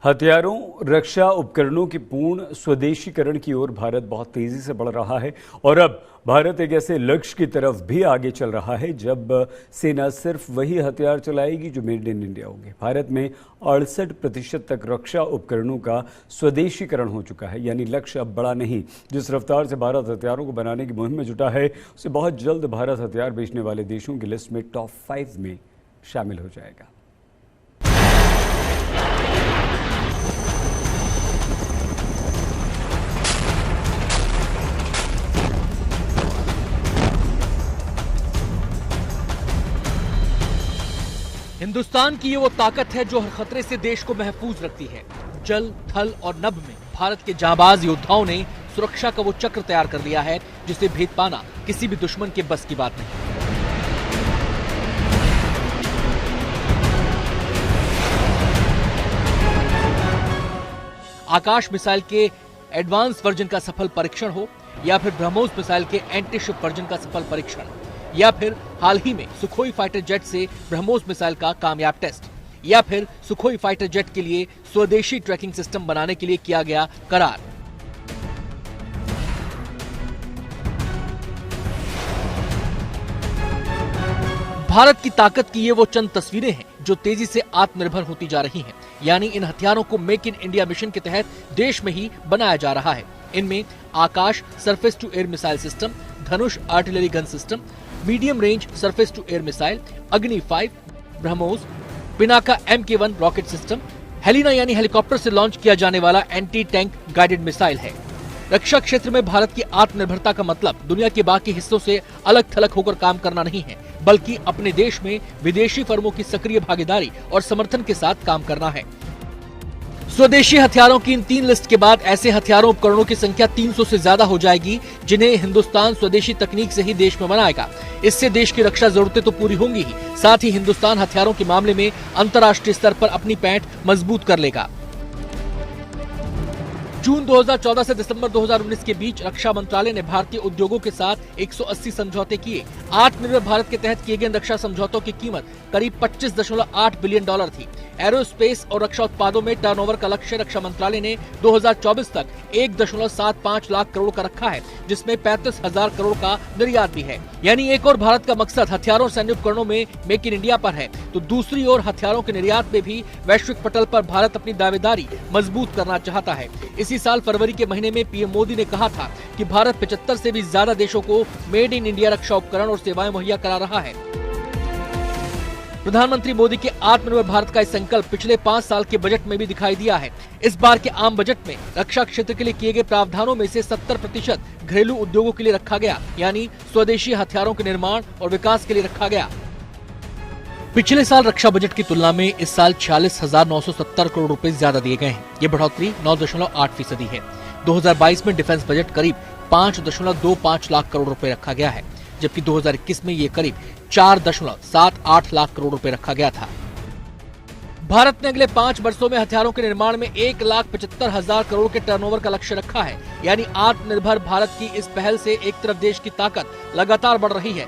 हथियारों, रक्षा उपकरणों की पूर्ण स्वदेशीकरण की ओर भारत बहुत तेजी से बढ़ रहा है और अब भारत एक ऐसे लक्ष्य की तरफ भी आगे चल रहा है जब सेना सिर्फ वही हथियार चलाएगी जो मेड इन इंडिया होंगे। भारत में 68% तक रक्षा उपकरणों का स्वदेशीकरण हो चुका है, यानी लक्ष्य अब बड़ा नहीं। जिस रफ्तार से भारत हथियारों को बनाने की मुहिम में जुटा है, उससे बहुत जल्द भारत हथियार बेचने वाले देशों की लिस्ट में टॉप 5 में शामिल हो जाएगा। हिंदुस्तान की ये वो ताकत है जो हर खतरे से देश को महफूज रखती है। जल, थल और नभ में भारत के जांबाज योद्धाओं ने सुरक्षा का वो चक्र तैयार कर लिया है जिसे भेद पाना किसी भी दुश्मन के बस की बात नहीं। आकाश मिसाइल के एडवांस वर्जन का सफल परीक्षण हो या फिर ब्रह्मोस मिसाइल के एंटी शिप वर्जन का सफल परीक्षण, या फिर हाल ही में सुखोई फाइटर जेट से ब्रह्मोस मिसाइल का कामयाब टेस्ट, या फिर सुखोई फाइटर जेट के लिए स्वदेशी ट्रैकिंग सिस्टम बनाने के लिए किया गया करार। भारत की ताकत की ये वो चंद तस्वीरें हैं जो तेजी से आत्मनिर्भर होती जा रही हैं। यानी इन हथियारों को मेक इन इंडिया मिशन के तहत देश में ही बनाया जा रहा है। इनमें Akash surface to air missile system, Dhanush artillery gun system, medium range surface to air missile, Agni 5, BrahMos, Pinaka MK1 rocket system, Helina यानी हेलीकॉप्टर से लॉन्च किया जाने वाला एंटी टैंक गाइडेड मिसाइल है। रक्षा क्षेत्र में भारत की आत्मनिर्भरता का मतलब दुनिया के बाकी हिस्सों से अलग थलग होकर काम करना नहीं है, बल्कि अपने देश में विदेशी फर्मों की सक्रिय भागीदारी और समर्थन के साथ काम करना है। स्वदेशी हथियारों की इन 3 लिस्ट के बाद ऐसे हथियारों उपकरणों की संख्या 300 से ज्यादा हो जाएगी जिन्हें हिंदुस्तान स्वदेशी तकनीक से ही देश में बनाएगा। इससे देश की रक्षा जरूरतें तो पूरी होंगी ही, साथ ही हिंदुस्तान हथियारों के मामले में अंतर्राष्ट्रीय स्तर पर अपनी पैठ मजबूत कर लेगा। जून 2014 से दिसंबर 2019 के बीच रक्षा मंत्रालय ने भारतीय उद्योगों के साथ 180 समझौते किए। आत्मनिर्भर भारत के तहत किए गए रक्षा समझौतों की कीमत करीब $25.8 बिलियन थी। एरोस्पेस और रक्षा उत्पादों में टर्नओवर का लक्ष्य रक्षा मंत्रालय ने 2024 तक 1.75 लाख करोड़ का रखा है, जिसमें 35,000 करोड़ का निर्यात भी है। यानी एक और भारत का मकसद हथियारों और सैन्य उपकरणों में मेक इन इंडिया पर है, तो दूसरी ओर हथियारों के निर्यात में भी वैश्विक पटल पर भारत अपनी दावेदारी मजबूत करना चाहता है। इसी साल फरवरी के महीने में पीएम मोदी ने कहा था कि भारत 75 से भी ज्यादा देशों को मेड इन इंडिया रक्षा उपकरण और सेवाएं मुहैया करा रहा है। प्रधानमंत्री मोदी के आत्मनिर्भर भारत का संकल्प पिछले 5 साल के बजट में भी दिखाई दिया है। इस बार के आम बजट में रक्षा क्षेत्र के लिए किए गए प्रावधानों में से 70% घरेलू उद्योगों के लिए रखा गया, यानी स्वदेशी हथियारों के निर्माण और विकास के लिए रखा गया। पिछले साल रक्षा बजट की तुलना में इस साल 46,970 करोड़ रुपए ज्यादा दिए गए हैं। ये बढ़ोतरी 9.8% है। 2022 में डिफेंस बजट करीब 5.25 लाख करोड़ रुपए रखा गया है, जबकि 2021 में ये करीब 4.78 लाख करोड़ रुपए रखा गया था। भारत ने अगले 5 वर्षों में हथियारों के निर्माण में 1,75,000 करोड़ के टर्नओवर का लक्ष्य रखा है। यानी आत्मनिर्भर भारत की इस पहल से एक तरफ देश की ताकत लगातार बढ़ रही है,